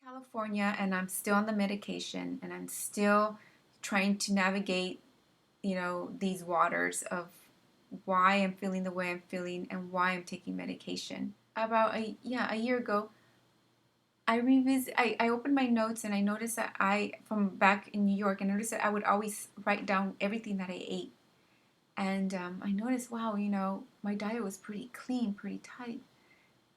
California, and I'm still on the medication, and I'm still trying to navigate, these waters of why I'm feeling the way I'm feeling and why I'm taking medication. About a year ago, I opened my notes and I noticed that from back in New York, I noticed that I would always write down everything that I ate. And I noticed, wow, my diet was pretty clean, pretty tight,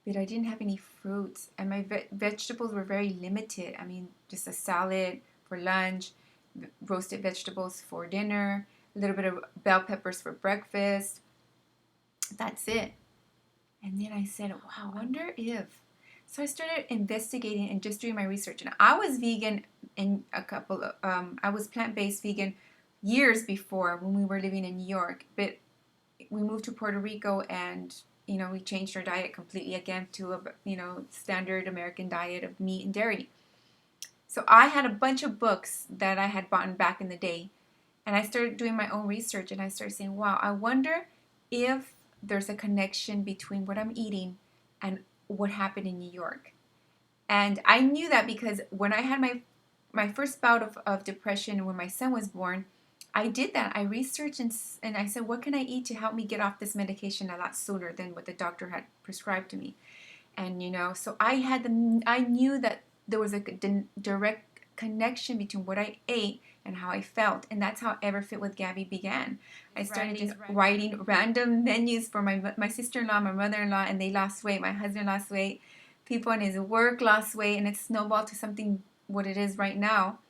but I didn't have any fruits, and my vegetables were very limited. I mean, just a salad for lunch, roasted vegetables for dinner, a little bit of bell peppers for breakfast. That's it. And then I said, wow, I wonder if. So I started investigating and just doing my research. And I was vegan in I was plant-based vegan years before when we were living in New York. But we moved to Puerto Rico, and we changed our diet completely again to a standard American diet of meat and dairy. So I had a bunch of books that I had bought back in the day, and I started doing my own research, and I started saying, wow, I wonder if there's a connection between what I'm eating and what happened in New York. And I knew that because when I had my first bout of depression when my son was born, I did that. I researched and I said, what can I eat to help me get off this medication a lot sooner than what the doctor had prescribed to me? And so I knew that there was a direct connection between what I ate and how I felt, and that's how Everfit with Gabby began. I started just writing random menus for my sister-in-law, my mother-in-law, and they lost weight. My husband lost weight. People in his work lost weight, and it snowballed to something what it is right now.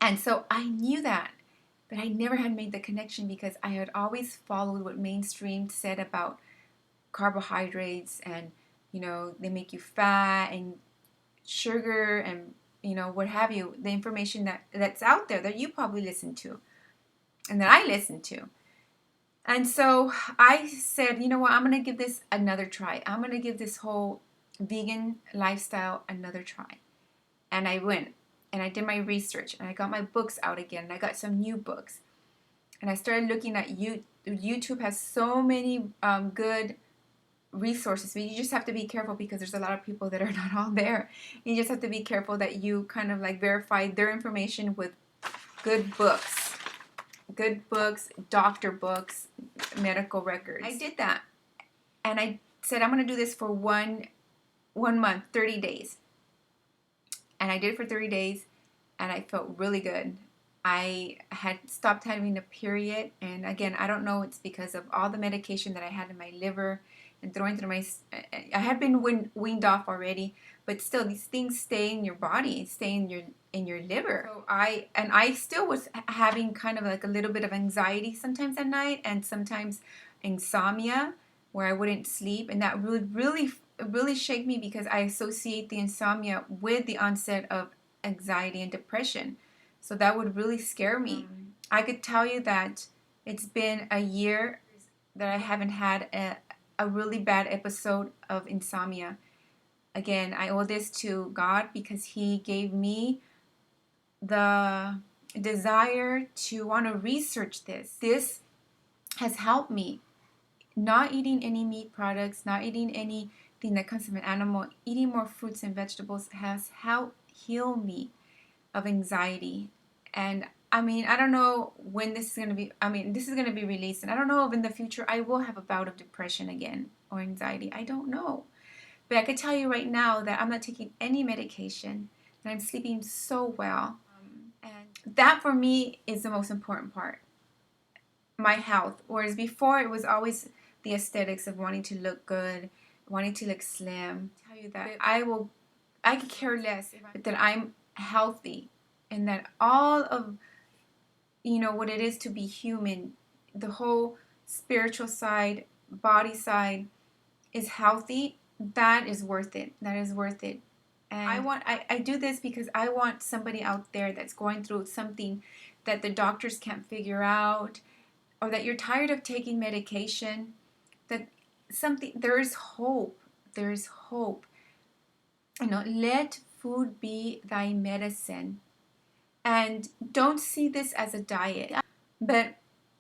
And so I knew that, but I never had made the connection because I had always followed what mainstream said about carbohydrates, and they make you fat, and sugar, and what have you, the information that's out there that you probably listen to and that I listen to. And so I said, you know what, I'm going to give this another try. I'm going to give this whole vegan lifestyle another try. And I went and I did my research, and I got my books out again, and I got some new books, and I started looking at YouTube has so many good resources, but you just have to be careful because there's a lot of people that are not all there. You just have to be careful that you kind of like verify their information with good books, doctor books, medical records. I did that, and I said I'm going to do this for one month, 30 days, and I did it for 30 days, and I felt really good. I had stopped having a period, and again, I don't know, it's because of all the medication that I had in my liver and throwing through I had been weaned off already, but still these things stay in your body, stay in your liver. So I still was having kind of like a little bit of anxiety sometimes at night, and sometimes insomnia where I wouldn't sleep, and that would really shake me because I associate the insomnia with the onset of anxiety and depression. So that would really scare me. I could tell you that it's been a year that I haven't had a really bad episode of insomnia. Again, I owe this to God because He gave me the desire to want to research this. This has helped me. Not eating any meat products, not eating anything that comes from an animal, eating more fruits and vegetables has helped heal me of anxiety. And I mean, I don't know when this is going to be, this is going to be released, and I don't know if in the future I will have a bout of depression again or anxiety. I don't know. But I can tell you right now that I'm not taking any medication, and I'm sleeping so well. And that for me is the most important part, my health. Whereas before it was always the aesthetics of wanting to look good, wanting to look slim. I tell you that I could care less, but that I'm healthy, and that all of what it is to be human, the whole spiritual side, body side is healthy. That is worth it. That is worth it. And I do this because I want somebody out there that's going through something that the doctors can't figure out, or that you're tired of taking medication, that there is hope. There is hope. Let food be thy medicine. And don't see this as a diet, but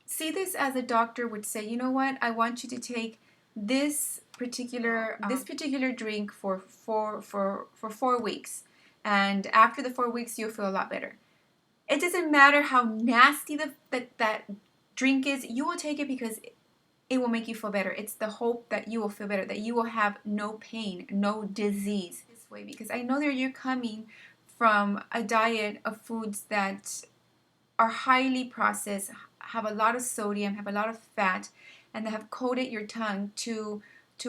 see this as a doctor would say, you know what, I want you to take this particular drink for 4 weeks, And after the 4 weeks, you'll feel a lot better. It doesn't matter how nasty that drink is. You will take it because it will make you feel better. It's the hope that you will feel better, that you will have no pain, no disease this way. Because I know that you're coming from a diet of foods that are highly processed, have a lot of sodium, have a lot of fat, and they have coated your tongue to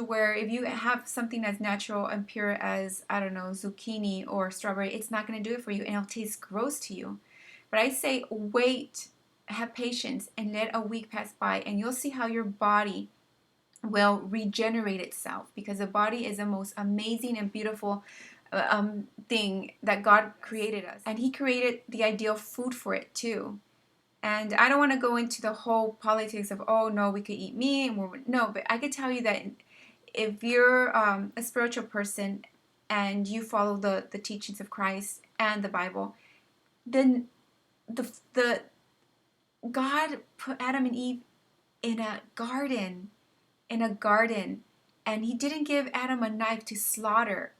where if you have something as natural and pure as, I don't know, zucchini or strawberry, it's not going to do it for you and it'll taste gross to you. But I say wait, have patience, and let a week pass by, and you'll see how your body will regenerate itself, because the body is the most amazing and beautiful thing that God created us. And He created the ideal food for it too. And I don't want to go into the whole politics of, oh no, we could eat meat. And no, but I could tell you that if you're a spiritual person and you follow the teachings of Christ and the Bible, then the God put Adam and Eve in a garden, and He didn't give Adam a knife to slaughter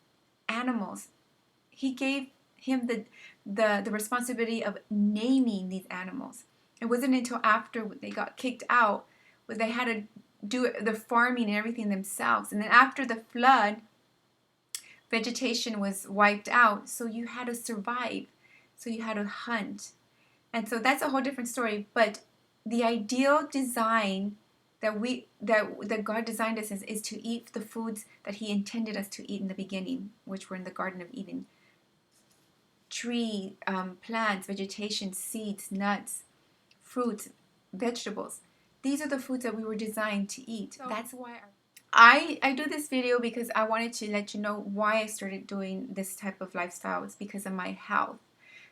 animals. He gave him the responsibility of naming these animals. It wasn't until after they got kicked out where they had to do the farming and everything themselves. And then after the flood, vegetation was wiped out, so you had to survive. So you had to hunt. And so that's a whole different story. But the ideal design that God designed us is to eat the foods that He intended us to eat in the beginning, which were in the Garden of Eden. Plants, vegetation, seeds, nuts, fruits, vegetables. These are the foods that we were designed to eat. So that's why I do this video, because I wanted to let you know why I started doing this type of lifestyle. It's because of my health.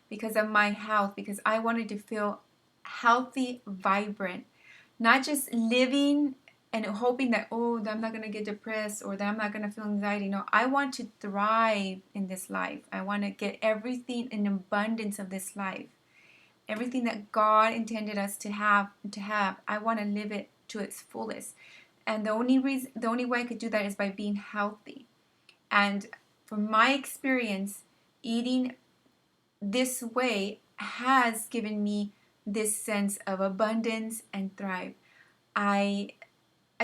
Because I wanted to feel healthy, vibrant, not just living and hoping that, oh, I'm not going to get depressed or that I'm not going to feel anxiety. No, I want to thrive in this life. I want to get everything in abundance of this life. Everything that God intended us to have. I want to live it to its fullest. And the only way I could do that is by being healthy. And from my experience, eating this way has given me this sense of abundance and thrive. I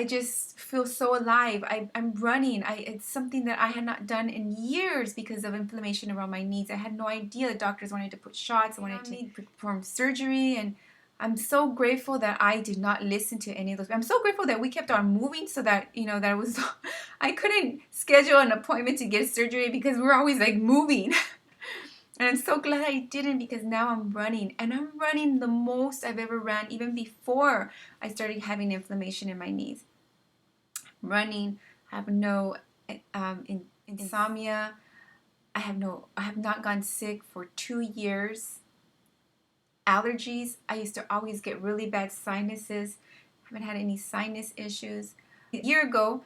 just feel so alive. I'm running. It's something that I had not done in years because of inflammation around my knees. I had no idea. The doctors wanted to put shots, wanted to perform surgery, and I'm so grateful that I did not listen to any of those. I'm so grateful that we kept on moving, so that, that was, I couldn't schedule an appointment to get surgery because we were always like moving. And I'm so glad I didn't, because now I'm running. And I'm running the most I've ever ran, even before I started having inflammation in my knees. I'm running. I have no insomnia. I have not gone sick for 2 years. Allergies. I used to always get really bad sinuses. I haven't had any sinus issues. A year ago,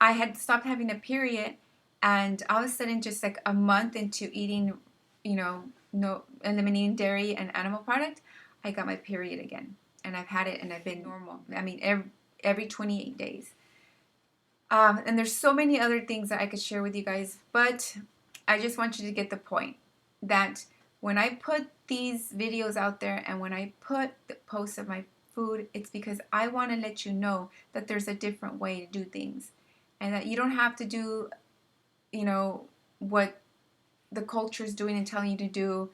I had stopped having a period, and all of a sudden, just like a month into eating, no eliminating dairy and animal product, I got my period again, and I've had it, and I've been normal. I mean, every 28 days. And there's so many other things that I could share with you guys, but I just want you to get the point that when I put these videos out there and when I put the posts of my food, it's because I want to let you know that there's a different way to do things. And that you don't have to do, what the culture is doing and telling you to do,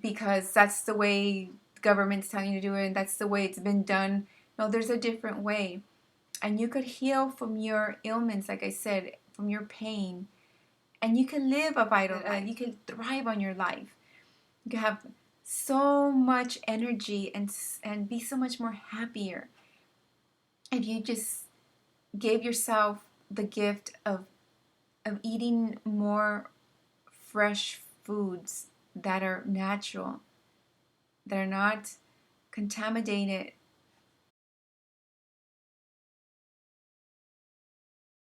because that's the way the government's telling you to do it and that's the way it's been done. No, there's a different way. And you could heal from your ailments, like I said, from your pain. And you can live a vital life. You can thrive on your life. You can have so much energy and be so much more happier if you just gave yourself the gift of eating more fresh foods that are natural, that are not contaminated